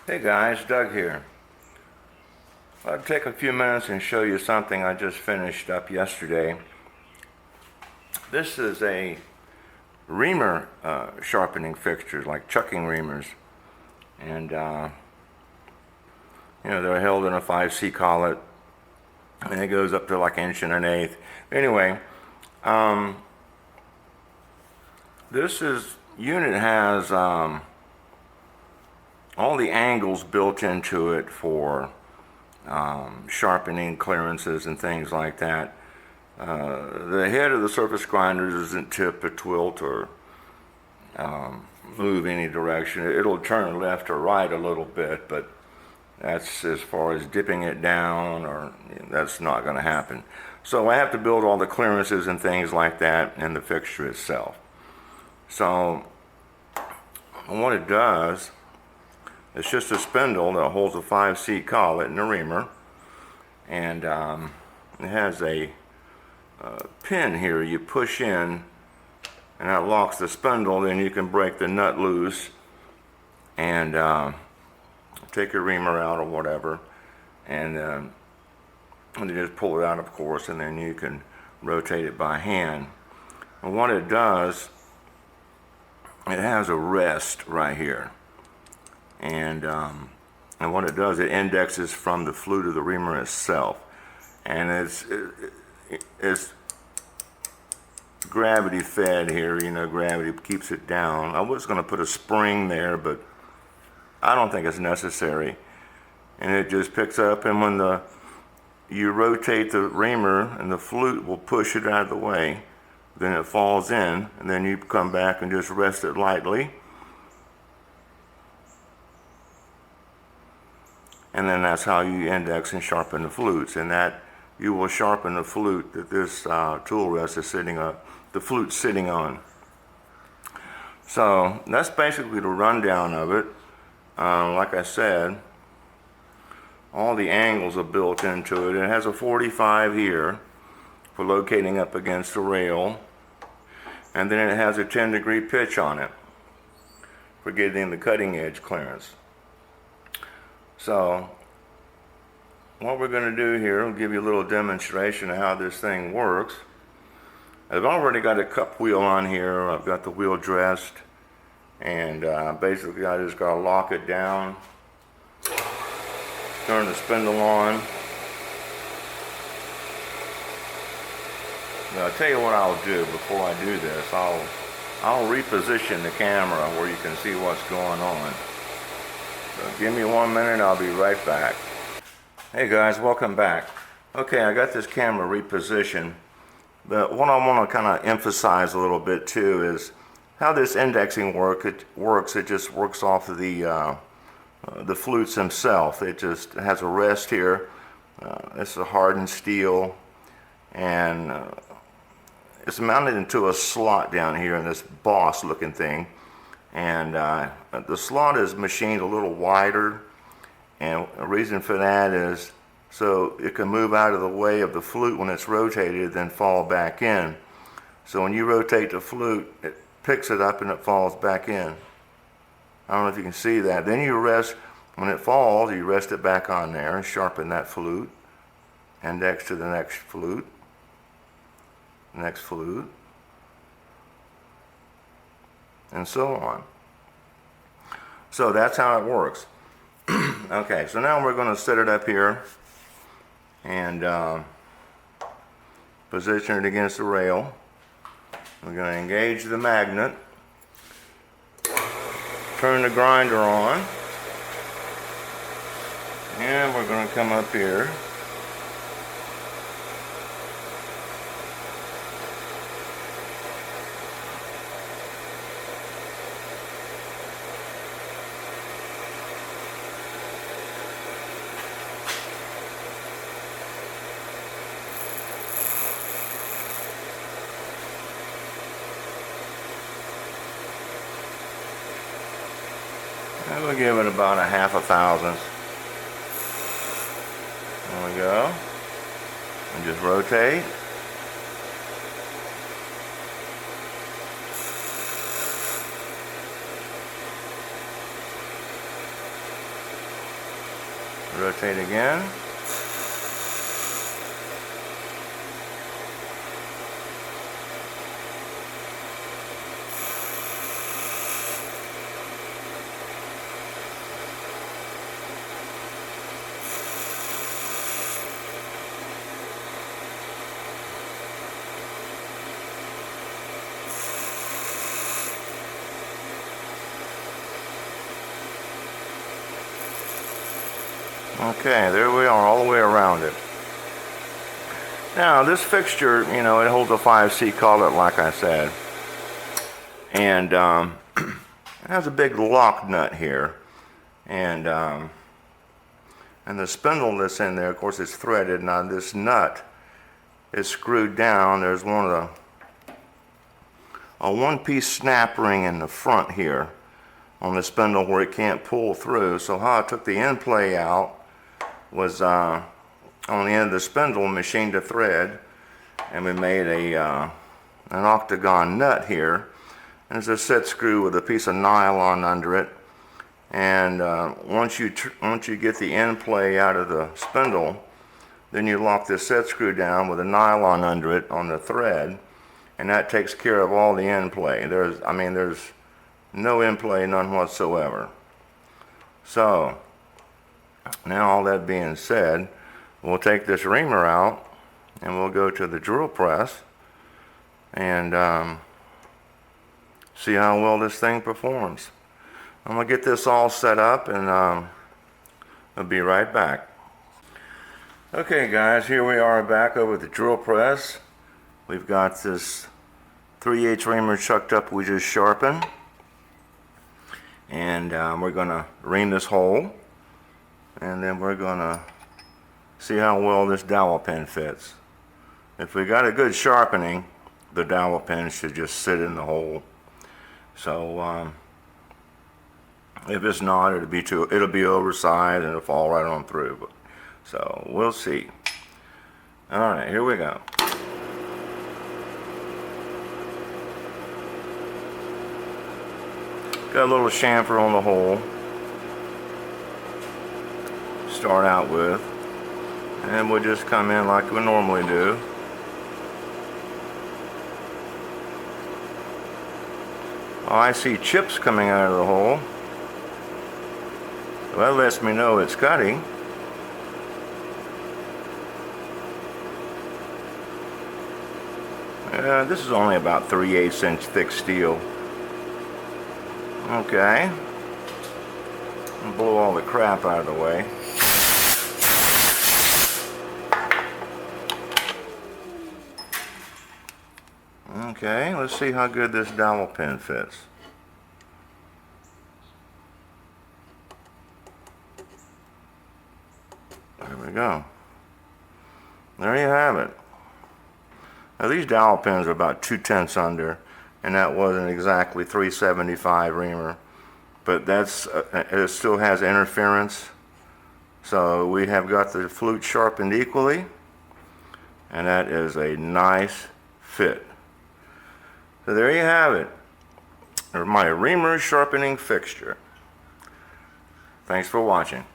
Hey guys, Doug here. I'll take a few minutes and show you something I just finished up yesterday. This is a reamer sharpening fixture, like chucking reamers. And, they're held in a 5C collet, and it goes up to like 1.125 inches. Anyway, this unit has all the angles built into it for sharpening clearances and things like that. The head of the surface grinders isn't tipped or tilt or move any direction. It'll turn left or right a little bit, but that's as far as dipping it down, or that's not going to happen. So I have to build all the clearances and things like that in the fixture itself. So what it does, it's just a spindle that holds a 5C collet and a reamer, and it has a pin here you push in, and that locks the spindle. Then you can break the nut loose and take your reamer out or whatever, and you just pull it out, of course, and then you can rotate it by hand. And what it does, it has a rest right here. And what it does, it indexes from the flute of the reamer itself, and it's gravity fed here. Gravity keeps it down. I was going to put a spring there, but I don't think it's necessary. And it just picks up, and when you rotate the reamer, and the flute will push it out of the way, then it falls in, and then you come back and just rest it lightly. And then that's how you index and sharpen the flutes, and that you will sharpen the flute that this tool rest is the flute sitting on. So that's basically the rundown of it. Like I said, all the angles are built into it. It has a 45 here for locating up against the rail, and then it has a 10-degree pitch on it for getting the cutting edge clearance. So what we're going to do here, I'll give you a little demonstration of how this thing works. I've already got a cup wheel on here. I've got the wheel dressed, and basically I just got to lock it down, turn the spindle on. Now, I'll tell you what I'll do before I do this. I'll reposition the camera where you can see what's going on. So give me 1 minute, I'll be right back. Hey guys, welcome back. Okay, I got this camera repositioned, but what I want to kind of emphasize a little bit too is how this indexing works. It just works off of the flutes themselves. It just has a rest here. It's a hardened steel, and it's mounted into a slot down here in this boss looking thing. And the slot is machined a little wider, and a reason for that is so it can move out of the way of the flute when it's rotated, then fall back in. So when you rotate the flute, it picks it up and it falls back in. I don't know if you can see that. Then you rest, when it falls, you rest it back on there and sharpen that flute, index to the next flute, and so on. So that's how it works. Okay, so now we're going to set it up here and position it against the rail. We're going to engage the magnet, turn the grinder on, and we're going to come up here. And we'll give it about a 1/2 thousandth. There we go. And just rotate. Rotate again. Okay, there we are, all the way around it. Now, this fixture, you know, it holds a 5C collet, like I said. And it has a big lock nut here. And the spindle that's in there, of course, is threaded. Now, this nut is screwed down. There's a one-piece snap ring in the front here on the spindle where it can't pull through. So how I took the end play out was on the end of the spindle, machined a thread, and we made an octagon nut here. And there's a set screw with a piece of nylon under it. And once you get the end play out of the spindle, then you lock this set screw down with a nylon under it on the thread, and that takes care of all the end play. There's no end play, none whatsoever. So now, all that being said, we'll take this reamer out and we'll go to the drill press and see how well this thing performs. I'm going to get this all set up and I'll be right back. Okay guys, here we are back over the drill press. We've got this 3/8 reamer chucked up we just sharpened. And we're going to ream this hole. And then we're going to see how well this dowel pin fits. If we got a good sharpening, the dowel pin should just sit in the hole. So if it's not, it'll be oversized and it'll fall right on through. So we'll see. All right, here we go. Got a little chamfer on the hole. Start out with, and we'll just come in like we normally do. Oh, I see chips coming out of the hole. So that lets me know it's cutting. This is only about 3/8 inch thick steel. Okay. I'll blow all the crap out of the way. Okay, let's see how good this dowel pin fits. There we go. There you have it. Now these dowel pins are about 2/10 under, and that wasn't exactly 375 reamer, but that's it still has interference. So we have got the flute sharpened equally, and that is a nice fit. So there you have it, my Reamer Sharpening fixture. Thanks for watching.